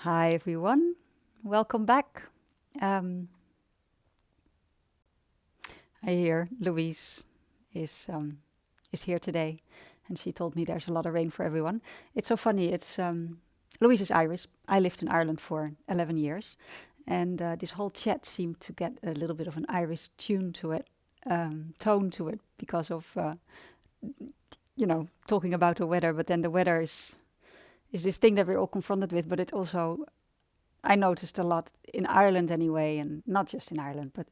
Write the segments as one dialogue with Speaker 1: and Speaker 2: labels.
Speaker 1: Hi everyone, welcome back. I hear Louise is here today, and she told me there's a lot of rain for everyone. It's so funny. Louise is Irish. I lived in Ireland for 11 years, and this whole chat seemed to get a little bit of an Irish tune to it, tone to it, because of talking about the weather. But then the weather is this thing that we're all confronted with, but it also I noticed a lot in Ireland anyway, and not just in Ireland, but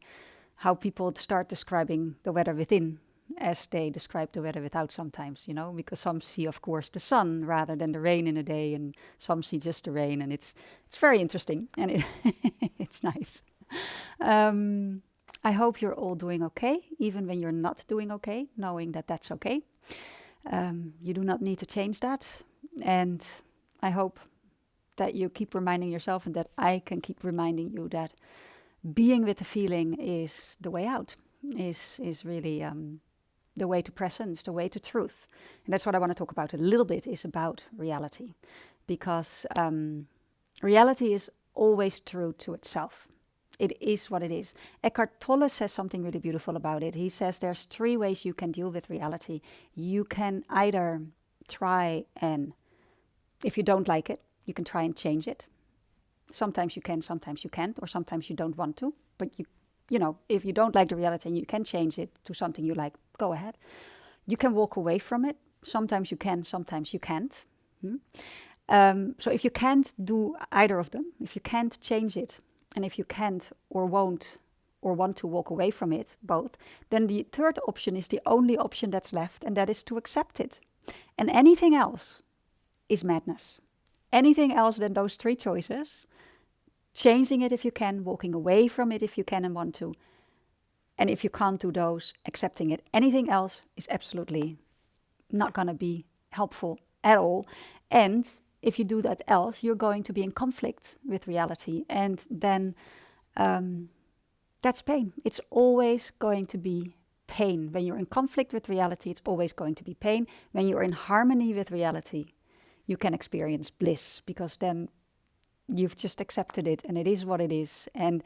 Speaker 1: how people start describing the weather within as they describe the weather without sometimes, because some see, of course, the sun rather than the rain in a day, and some see just the rain, and it's very interesting, and it's nice. I hope you're all doing okay, even when you're not doing okay, knowing that that's okay. You do not need to change that, and I hope that you keep reminding yourself and that I can keep reminding you that being with the feeling is the way out, is really the way to presence, the way to truth. And that's what I want to talk about a little bit, is about reality. Because reality is always true to itself. It is what it is. Eckhart Tolle says something really beautiful about it. He says there's 3 ways you can deal with reality. You can either try and, if you don't like it, you can try and change it. Sometimes you can, sometimes you can't, or sometimes you don't want to. But if you don't like the reality and you can change it to something you like, go ahead. You can walk away from it. Sometimes you can, sometimes you can't. So if you can't do either of them, if you can't change it, and if you can't or won't or want to walk away from it, both, then the third option is the only option that's left, and that is to accept it. And anything else is madness. Anything else than those 3 choices, changing it if you can, walking away from it if you can and want to, and if you can't do those, accepting it. Anything else is absolutely not going to be helpful at all. And if you do that else, you're going to be in conflict with reality. And then that's pain. It's always going to be pain. When you're in conflict with reality, it's always going to be pain. When you're in harmony with reality, you can experience bliss, because then you've just accepted it and it is what it is. And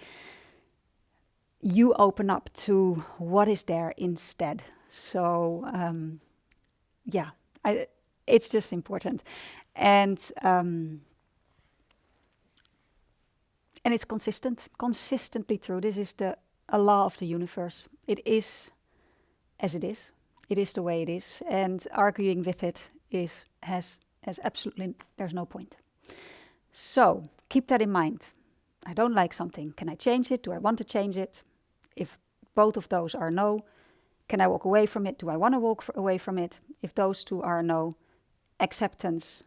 Speaker 1: you open up to what is there instead. So, it's just important. And it's consistently true. This is a law of the universe. It is as it is. It is the way it is. And arguing with it has absolutely, there's no point. So keep that in mind. I don't like something. Can I change it? Do I want to change it? If both of those are no, can I walk away from it? Do I want to walk away from it? If those 2 are no, acceptance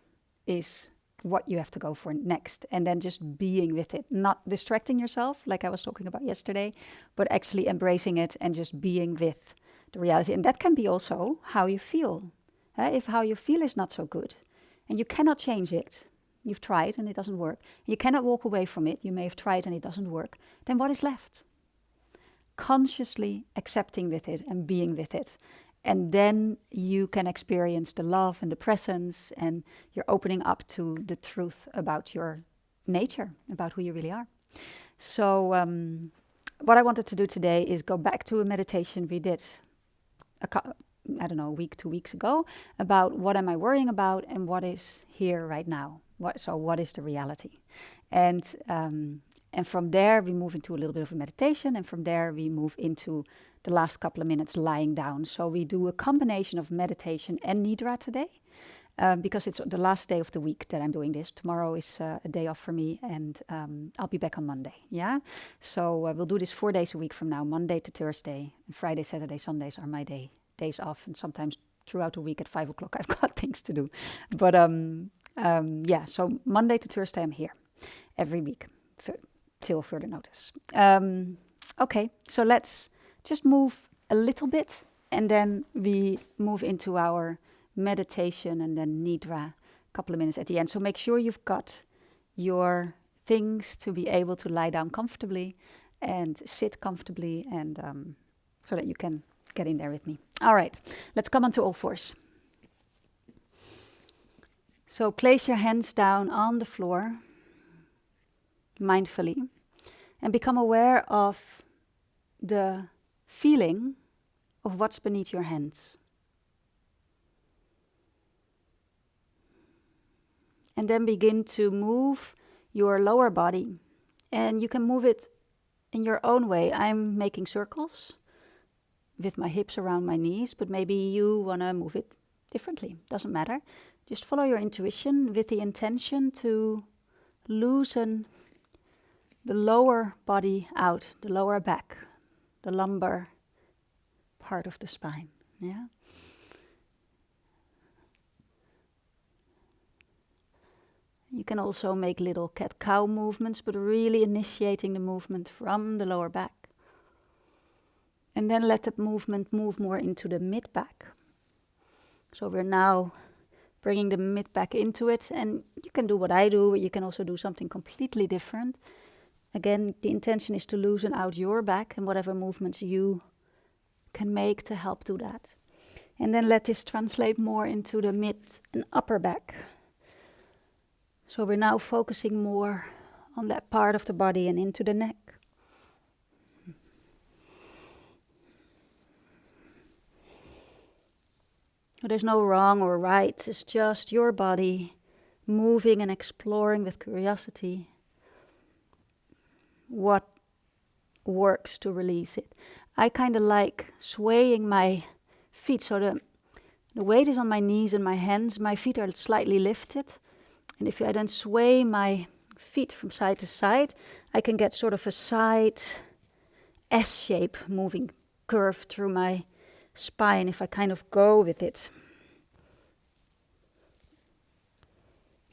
Speaker 1: is what you have to go for next. And then just being with it, not distracting yourself like I was talking about yesterday, but actually embracing it and just being with the reality. And that can be also how you feel. If how you feel is not so good, and you cannot change it, you've tried and it doesn't work, you cannot walk away from it, you may have tried and it doesn't work, then what is left? Consciously accepting with it and being with it. And then you can experience the love and the presence, and you're opening up to the truth about your nature, about who you really are. So what I wanted to do today is go back to a meditation we did a week, 2 weeks ago, about what am I worrying about and what is here right now. What is the reality? And from there we move into a little bit of a meditation, and from there we move into the last couple of minutes lying down. So we do a combination of meditation and nidra today, because it's the last day of the week that I'm doing this. Tomorrow is a day off for me, and I'll be back on Monday. Yeah, so we'll do this 4 days a week from now, Monday to Thursday, and Friday, Saturday, Sundays are my days off, and sometimes throughout the week at 5 o'clock I've got things to do. But so Monday to Thursday I'm here every week till further notice. Okay, so let's just move a little bit, and then we move into our meditation and then nidra a couple of minutes at the end. So make sure you've got your things to be able to lie down comfortably and sit comfortably, and so that you can get in there with me. All right, let's come onto all fours. So place your hands down on the floor mindfully and become aware of the feeling of what's beneath your hands. And then begin to move your lower body. And you can move it in your own way. I'm making circles with my hips around my knees, but maybe you want to move it differently. Doesn't matter. Just follow your intuition with the intention to loosen the lower body out, the lower back, the lumbar part of the spine. Yeah. You can also make little cat-cow movements, but really initiating the movement from the lower back. And then let the movement move more into the mid-back. So we're now bringing the mid-back into it, and you can do what I do, but you can also do something completely different. Again, the intention is to loosen out your back and whatever movements you can make to help do that. And then let this translate more into the mid and upper back. So we're now focusing more on that part of the body and into the neck. There's no wrong or right, it's just your body moving and exploring with curiosity what works to release it. I kind of like swaying my feet, so the weight is on my knees and my hands, my feet are slightly lifted. And if I then sway my feet from side to side, I can get sort of a side S shape moving curve through my spine if I kind of go with it.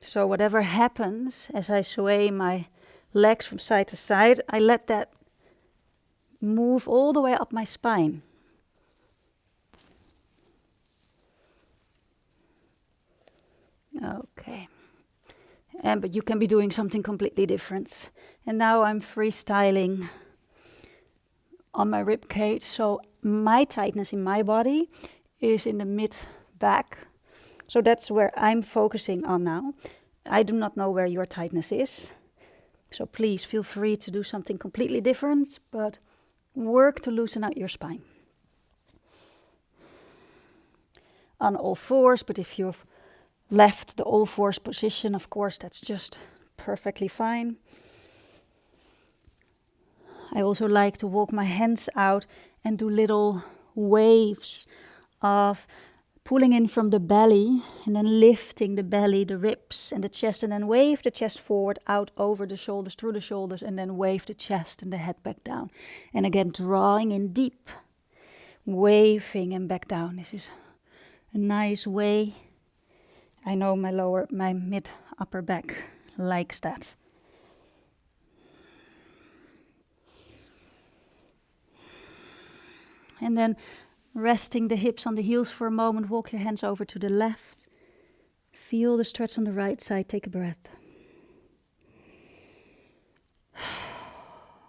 Speaker 1: So whatever happens as I sway my legs from side to side, I let that move all the way up my spine. Okay. But you can be doing something completely different. And now I'm freestyling on my rib cage. So my tightness in my body is in the mid-back. So that's where I'm focusing on now. I do not know where your tightness is. So please feel free to do something completely different, but work to loosen out your spine. On all fours, but if you've left the all fours position, of course, that's just perfectly fine. I also like to walk my hands out and do little waves of pulling in from the belly and then lifting the belly, the ribs and the chest, and then wave the chest forward, out over the shoulders, through the shoulders, and then wave the chest and the head back down. And again, drawing in deep, waving and back down. This is a nice way. I know my mid upper back likes that. And then resting the hips on the heels for a moment, walk your hands over to the left. Feel the stretch on the right side, take a breath.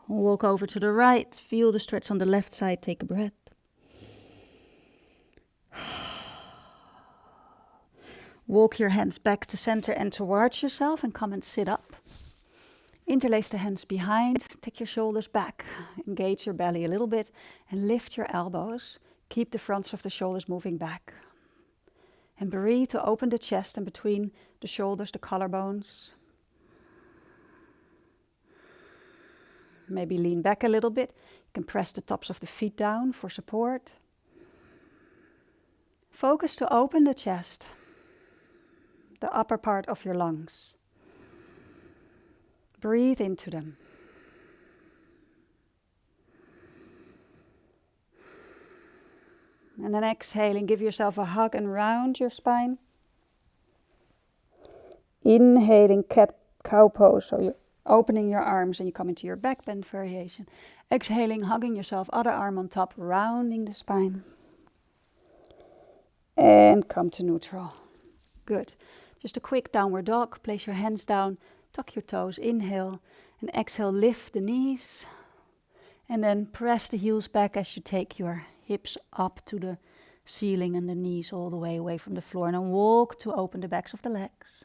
Speaker 1: Walk over to the right, feel the stretch on the left side, take a breath. Walk your hands back to center and towards yourself and come and sit up. Interlace the hands behind, take your shoulders back, engage your belly a little bit and lift your elbows. Keep the fronts of the shoulders moving back. And breathe to open the chest and between the shoulders, the collarbones. Maybe lean back a little bit. You can press the tops of the feet down for support. Focus to open the chest, the upper part of your lungs. Breathe into them. And then exhaling, give yourself a hug and round your spine. Inhaling cat-cow pose, so you're opening your arms and you come into your back bend variation. Exhaling, hugging yourself, other arm on top, rounding the spine. And come to neutral. Good. Just a quick downward dog. Place your hands down, tuck your toes, inhale. And exhale, lift the knees. And then press the heels back as you take your hips up to the ceiling and the knees all the way away from the floor. And then walk to open the backs of the legs.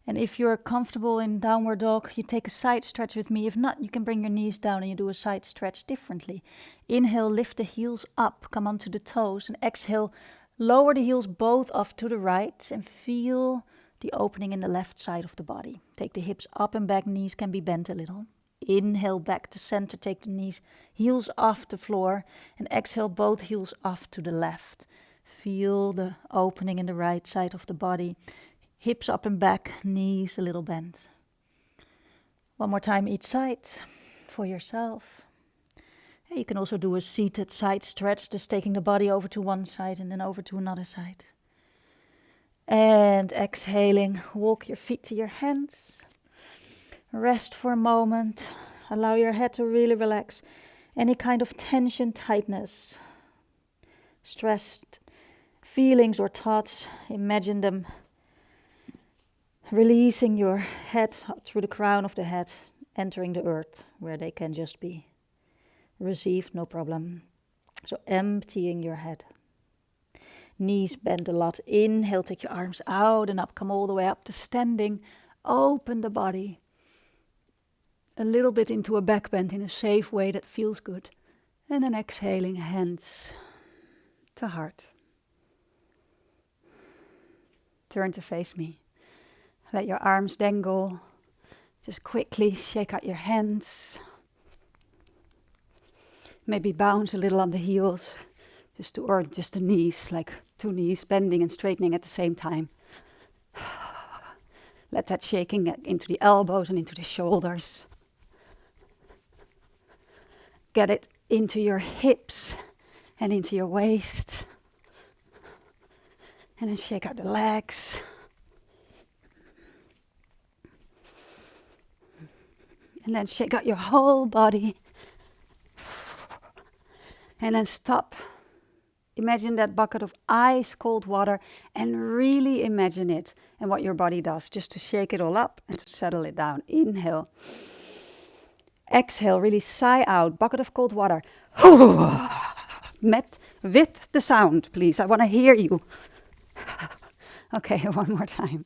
Speaker 2: And if you're comfortable in downward dog, you take a side stretch with me. If not, you can bring your knees down and you do a side stretch differently. Inhale, lift the heels up, come onto the toes. And exhale, lower the heels both off to the right and feel the opening in the left side of the body. Take the hips up and back, knees can be bent a little. Inhale, back to center, take the knees, heels off the floor. And exhale, both heels off to the left. Feel the opening in the right side of the body. Hips up and back, knees a little bent. One more time each side for yourself. And you can also do a seated side stretch, just taking the body over to one side and then over to another side. And exhaling, walk your feet to your hands. Rest for a moment. Allow your head to really relax. Any kind of tension, tightness, stressed feelings or thoughts, imagine them releasing your head through the crown of the head, entering the earth where they can just be received, no problem. So emptying your head. Knees bend a lot. Inhale, take your arms out and up. Come all the way up to standing. Open the body a little bit into a back bend in a safe way that feels good. And then exhaling, hands to heart. Turn to face me. Let your arms dangle. Just quickly shake out your hands. Maybe bounce a little on the heels. Or just the knees, like two knees bending and straightening at the same time. Let that shaking get into the elbows and into the shoulders. Get it into your hips and into your waist. And then shake out the legs. And then shake out your whole body. And then stop. Imagine that bucket of ice cold water and really imagine it and what your body does just to shake it all up and to settle it down. Inhale. Exhale, really sigh out. Bucket of cold water. With the sound, please. I want to hear you. Okay, one more time.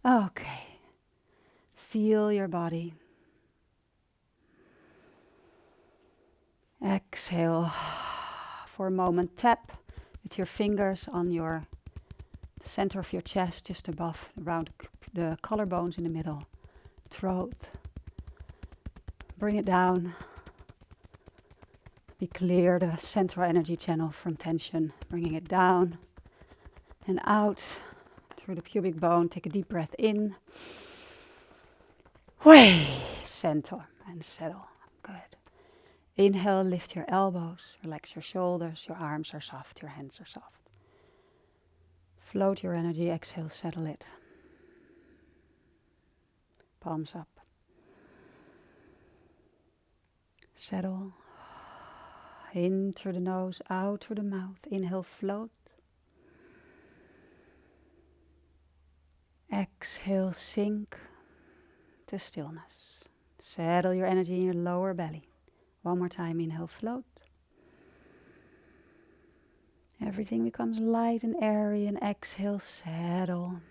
Speaker 2: Okay. Feel your body. Exhale for a moment. Tap with your fingers on the center of your chest, just above, around the collarbones in the middle. Throat. Bring it down. Be clear the central energy channel from tension. Bringing it down and out through the pubic bone. Take a deep breath in. Way, center and settle. Good. Inhale, lift your elbows, relax your shoulders, your arms are soft, your hands are soft. Float your energy, exhale, settle it. Palms up. Settle. In through the nose, out through the mouth. Inhale, float. Exhale, sink to stillness. Settle your energy in your lower belly. One more time, inhale, float. Everything becomes light and airy, and exhale, settle.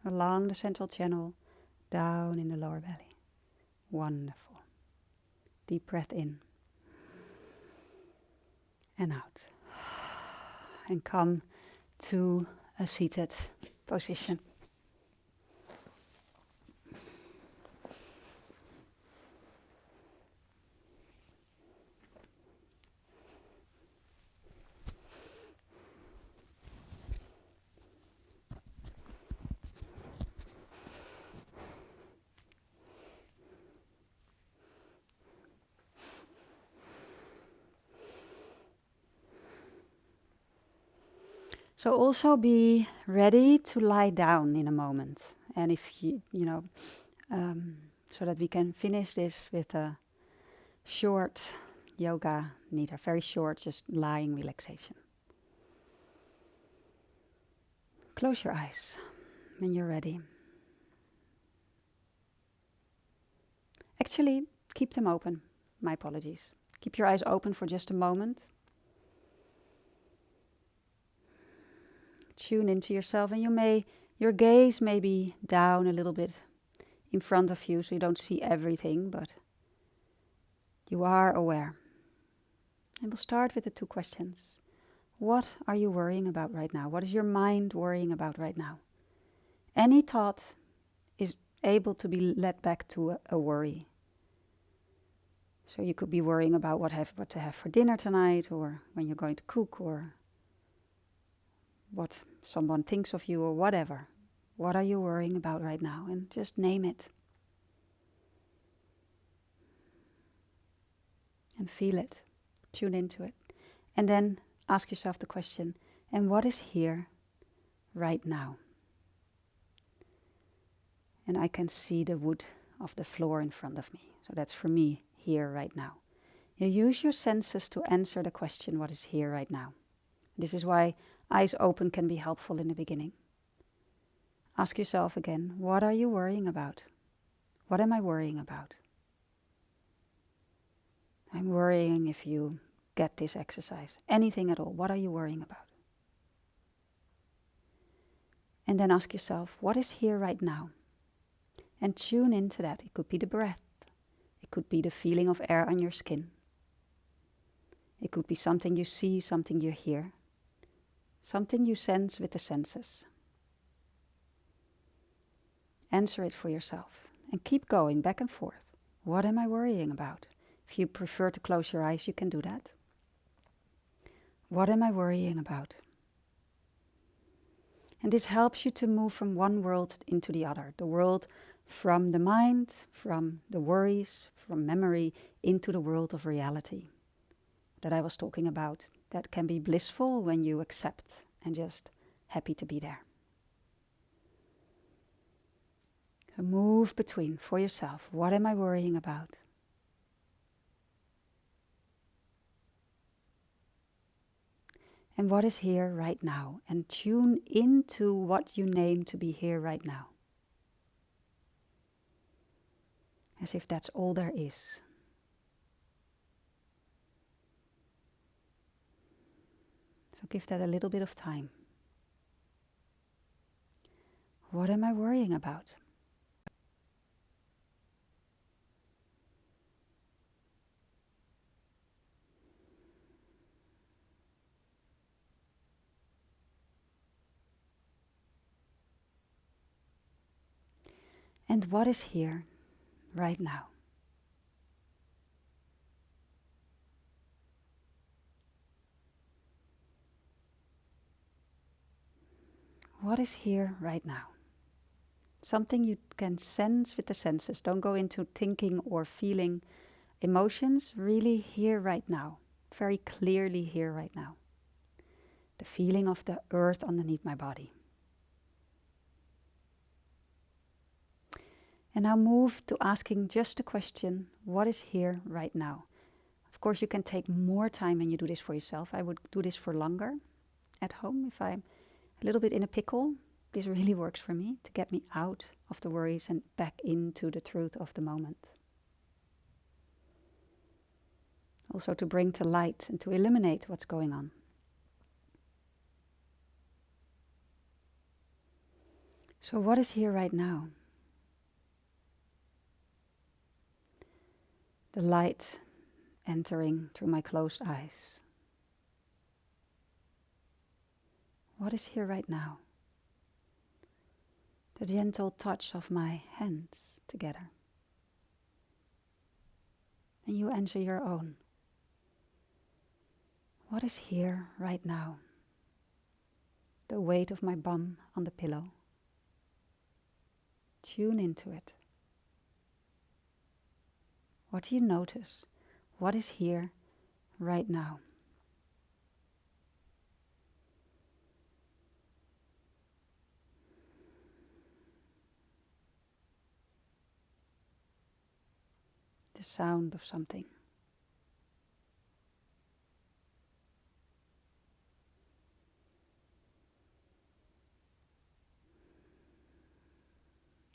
Speaker 2: Along the central channel, down in the lower belly. Wonderful. Deep breath in. And out. And come to a seated position. So also be ready to lie down in a moment. And if so that we can finish this with a short yoga nidra, very short, just lying relaxation. Close your eyes when you're ready. Actually, keep them open. My apologies. Keep your eyes open for just a moment.
Speaker 1: tune into yourself, and your gaze may be down a little bit in front of you so you don't see everything, but you are aware. And we'll start with the 2 questions. What are you worrying about right now? What is your mind worrying about right now? Any thought is able to be led back to a worry. So you could be worrying about what to have for dinner tonight, or when you're going to cook, or what someone thinks of you, or whatever. What are you worrying about right now? And just name it. And feel it. Tune into it. And then ask yourself the question, and what is here right now? And I can see the wood of the floor in front of me. So that's for me, here right now. You use your senses to answer the question, what is here right now? This is why eyes open can be helpful in the beginning. Ask yourself again, what are you worrying about? What am I worrying about? I'm worrying if you get this exercise. Anything at all, what are you worrying about? And then ask yourself, what is here right now? And tune into that. It could be the breath. It could be the feeling of air on your skin. It could be something you see, something you hear. Something you sense with the senses. Answer it for yourself. And keep going back and forth. What am I worrying about? If you prefer to close your eyes, you can do that. What am I worrying about? And this helps you to move from one world into the other. The world from the mind, from the worries, from memory, into the world of reality that I was talking about. That can be blissful when you accept and just happy to be there. So move between for yourself. What am I worrying about? And what is here right now? And tune into what you name to be here right now. As if that's all there is. So give that a little bit of time. What am I worrying about? And what is here right now? What is here right now? Something you can sense with the senses. Don't go into thinking or feeling emotions. Really here right now. Very clearly here right now. The feeling of the earth underneath my body. And now move to asking just the question, what is here right now? Of course, you can take more time when you do this for yourself. I would do this for longer at home. If I'm a little bit in a pickle, this really works for me to get me out of the worries and back into the truth of the moment. Also to bring to light and to illuminate what's going on. So what is here right now? The light entering through my closed eyes. What is here right now? The gentle touch of my hands together. And you answer your own. What is here right now? The weight of my bum on the pillow. Tune into it. What do you notice? What is here right now? The sound of something.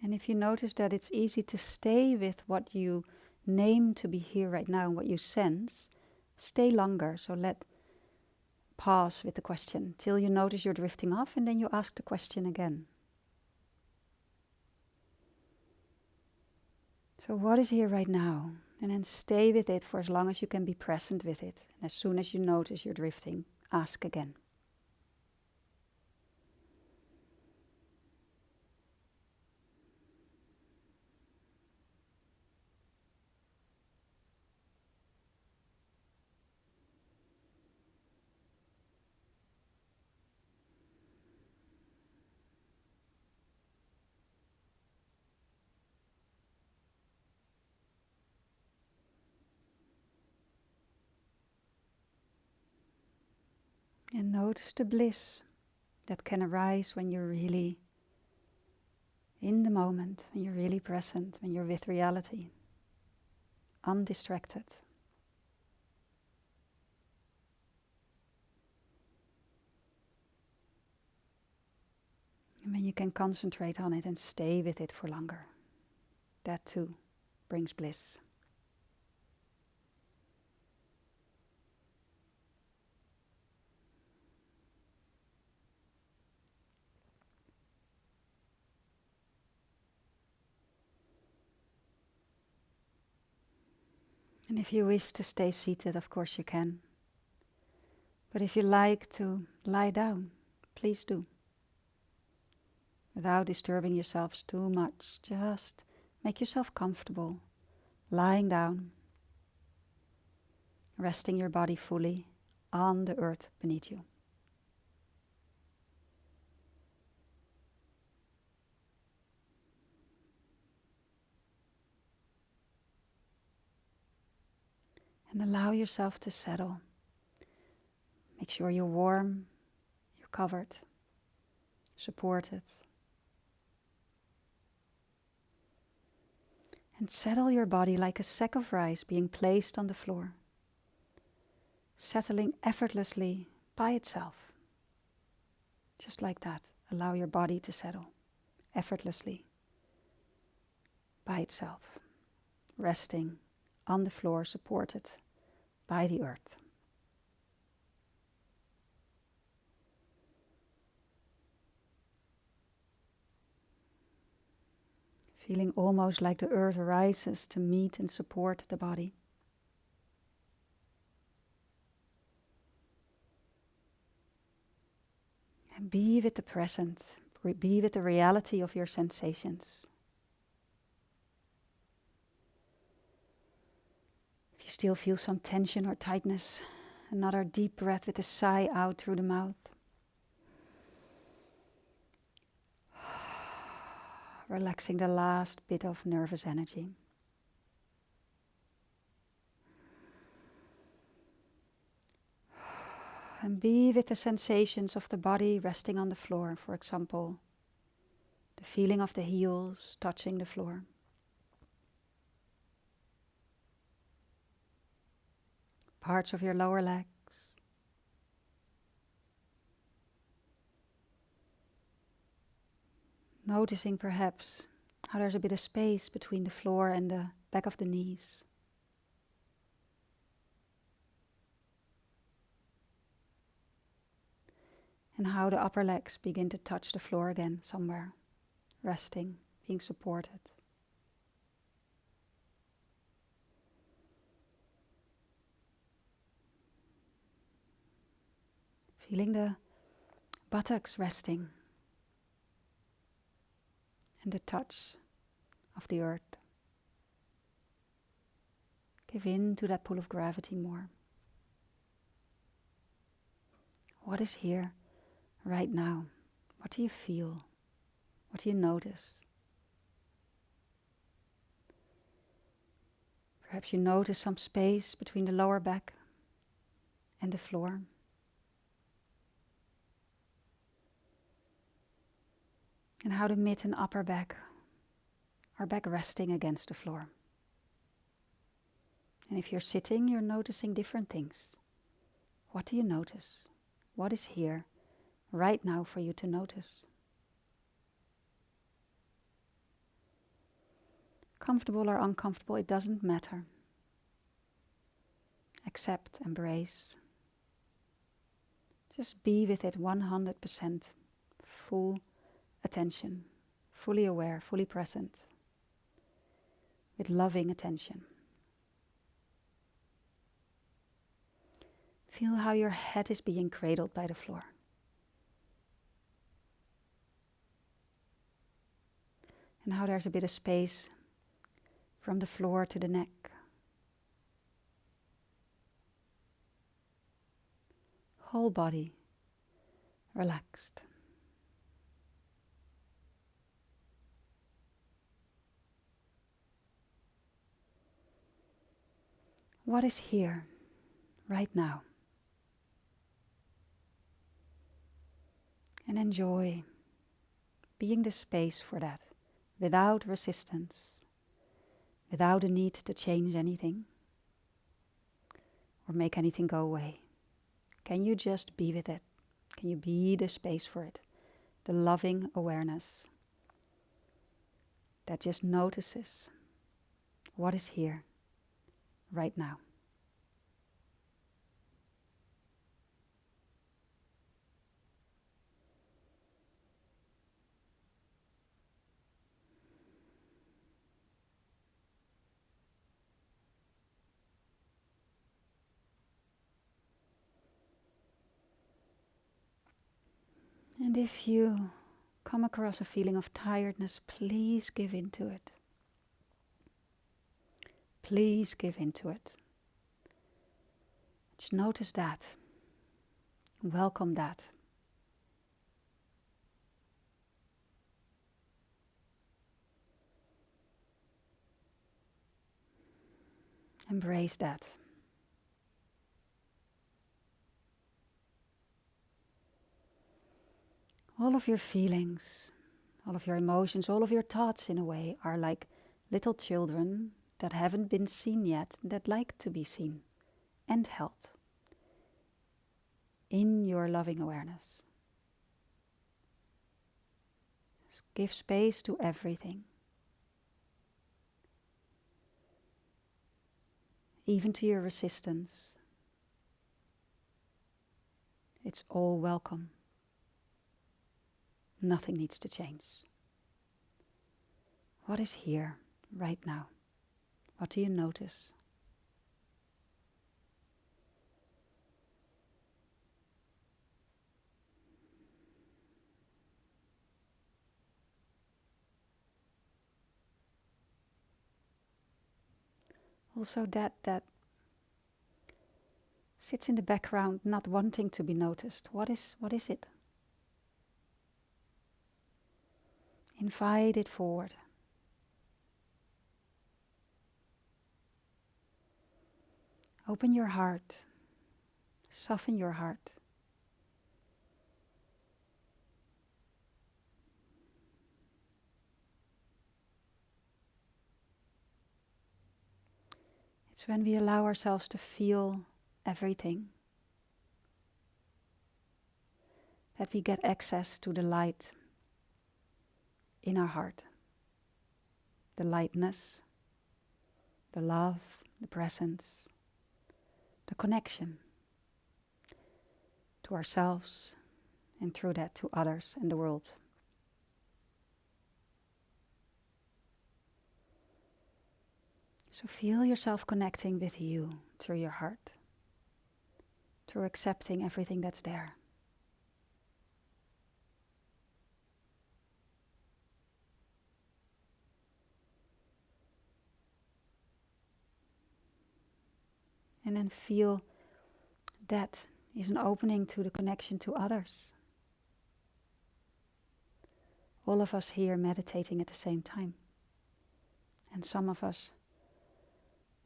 Speaker 1: And if you notice that it's easy to stay with what you name to be here right now, what you sense, stay longer. So let pause with the question till you notice you're drifting off, and then you ask the question again. So what is here right now? And then stay with it for as long as you can be present with it. And as soon as you notice you're drifting, ask again. And notice the bliss that can arise when you're really in the moment, when you're really present, when you're with reality, undistracted. And when you can concentrate on it and stay with it for longer, that too brings bliss. And if you wish to stay seated, of course you can. But if you like to lie down, please do. Without disturbing yourselves too much, just make yourself comfortable, lying down, resting your body fully on the earth beneath you. And allow yourself to settle. Make sure you're warm, you're covered, supported. And settle your body like a sack of rice being placed on the floor, settling effortlessly by itself. Just like that, allow your body to settle effortlessly by itself, resting on the floor, supported by the earth. Feeling almost like the earth rises to meet and support the body. And be with the present, be with the reality of your sensations. If you still feel some tension or tightness, another deep breath with a sigh out through the mouth. Relaxing the last bit of nervous energy. And be with the sensations of the body resting on the floor, for example, the feeling of the heels touching the floor. Parts of your lower legs. Noticing perhaps how there's a bit of space between the floor and the back of the knees. And how the upper legs begin to touch the floor again somewhere, resting, being supported. Feeling the buttocks resting and the touch of the earth. Give in to that pull of gravity more. What is here right now? What do you feel? What do you notice? Perhaps you notice some space between the lower back and the floor. And how the mid and upper back are back resting against the floor. And if you're sitting, you're noticing different things. What do you notice? What is here right now for you to notice? Comfortable or uncomfortable, it doesn't matter. Accept, embrace. Just be with it 100%, full attention, fully aware, fully present, with loving attention. Feel how your head is being cradled by the floor. And how there's a bit of space from the floor to the neck. Whole body relaxed. What is here, right now? And enjoy being the space for that, without resistance, without a need to change anything or make anything go away. Can you just be with it? Can you be the space for it? The loving awareness that just notices what is here right now. And if you come across a feeling of tiredness, please give in to it. Please give in to it. Just notice that. Welcome that. Embrace that. All of your feelings, all of your emotions, all of your thoughts in a way are like little children that haven't been seen yet, that like to be seen and held in your loving awareness. Just give space to everything, even to your resistance. It's all welcome. Nothing needs to change. What is here right now? What do you notice? Also that sits in the background, not wanting to be noticed. What is it? Invite it forward. Open your heart. Soften your heart. It's when we allow ourselves to feel everything that we get access to the light in our heart. The lightness, the love, the presence, the connection to ourselves and through that to others and the world. So feel yourself connecting with you through your heart, through accepting everything that's there. And then feel that is an opening to the connection to others. All of us here meditating at the same time. And some of us,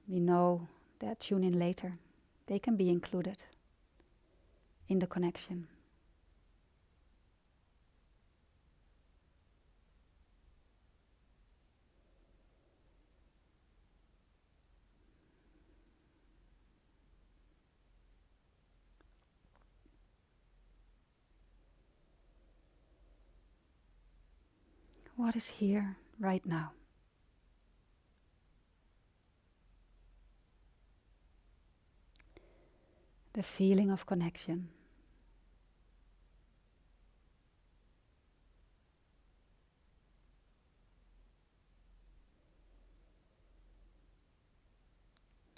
Speaker 1: we know that tune in later. They can be included in the connection. What is here right now? The feeling of connection,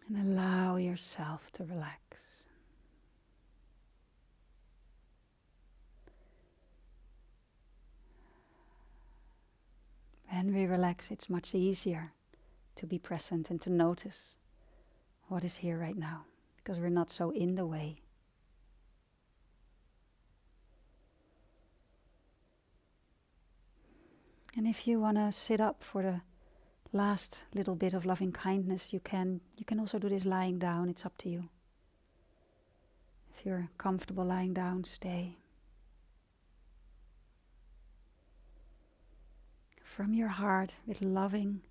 Speaker 1: And allow yourself to relax. When we relax, it's much easier to be present and to notice what is here right now, because we're not so in the way. And if you want to sit up for the last little bit of loving kindness, you can. You can also do this lying down. It's up to you. If you're comfortable lying down, stay. From your heart, with loving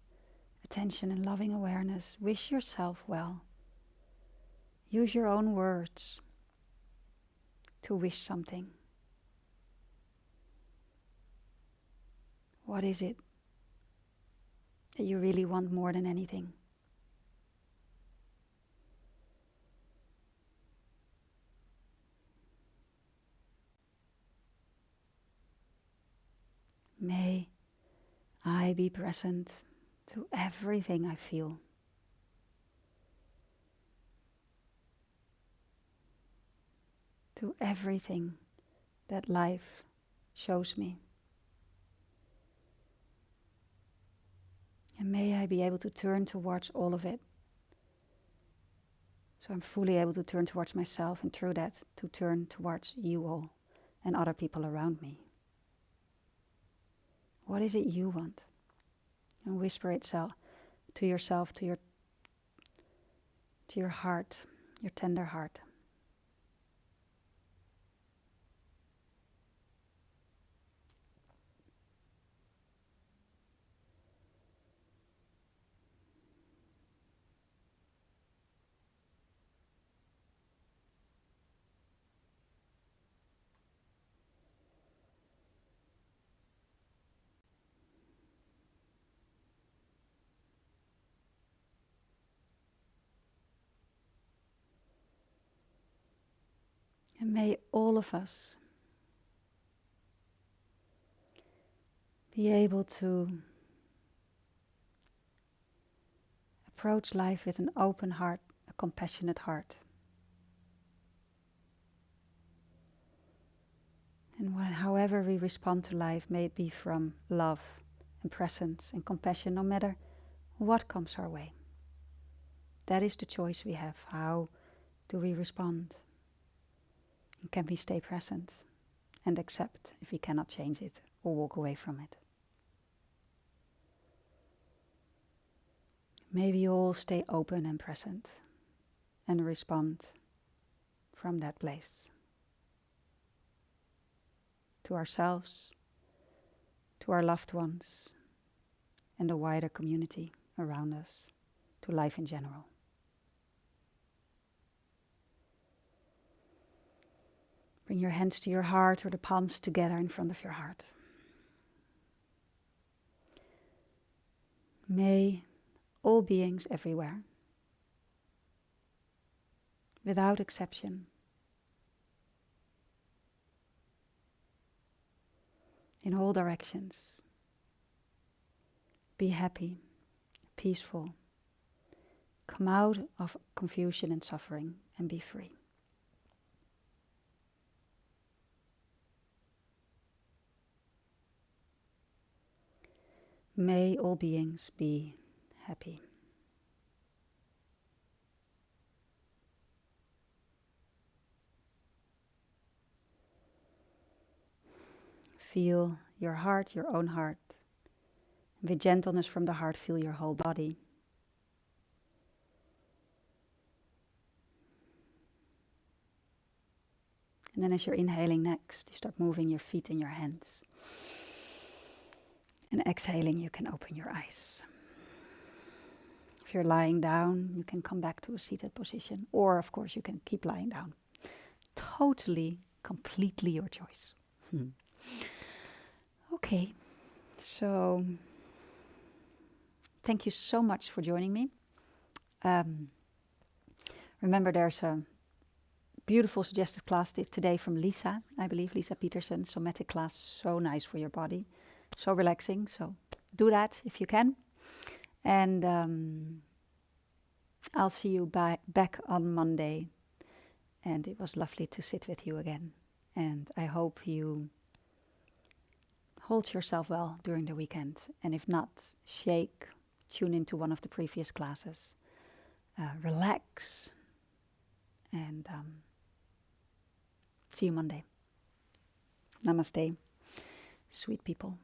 Speaker 1: attention and loving awareness, wish yourself well. Use your own words to wish something. What is it that you really want more than anything? May I be present to everything I feel. To everything that life shows me. And may I be able to turn towards all of it. So I'm fully able to turn towards myself, and through that to turn towards you all and other people around me. What is it you want? And whisper it to yourself, to your heart, your tender heart. And may all of us be able to approach life with an open heart, a compassionate heart. And however we respond to life, may it be from love and presence and compassion, no matter what comes our way. That is the choice we have. How do we respond? And can we stay present and accept if we cannot change it or walk away from it? May we all stay open and present and respond from that place. To ourselves, to our loved ones, and the wider community around us, to life in general. Bring your hands to your heart or the palms together in front of your heart. May all beings everywhere, without exception, in all directions, be happy, peaceful, come out of confusion and suffering, and be free. May all beings be happy. Feel your heart, your own heart. With gentleness from the heart, feel your whole body. And then as you're inhaling next, you start moving your feet and your hands. And exhaling, you can open your eyes. If you're lying down, you can come back to a seated position. Or, of course, you can keep lying down. Totally, completely your choice. Okay, so thank you so much for joining me. Remember, there's a beautiful suggested class today from Lisa, I believe, Lisa Petersen, somatic class, so nice for your body, so relaxing. So do that if you can. And I'll see you back on Monday. And it was lovely to sit with you again. And I hope you hold yourself well during the weekend. And if not, shake, tune into one of the previous classes, relax, and see you Monday. Namaste, sweet people.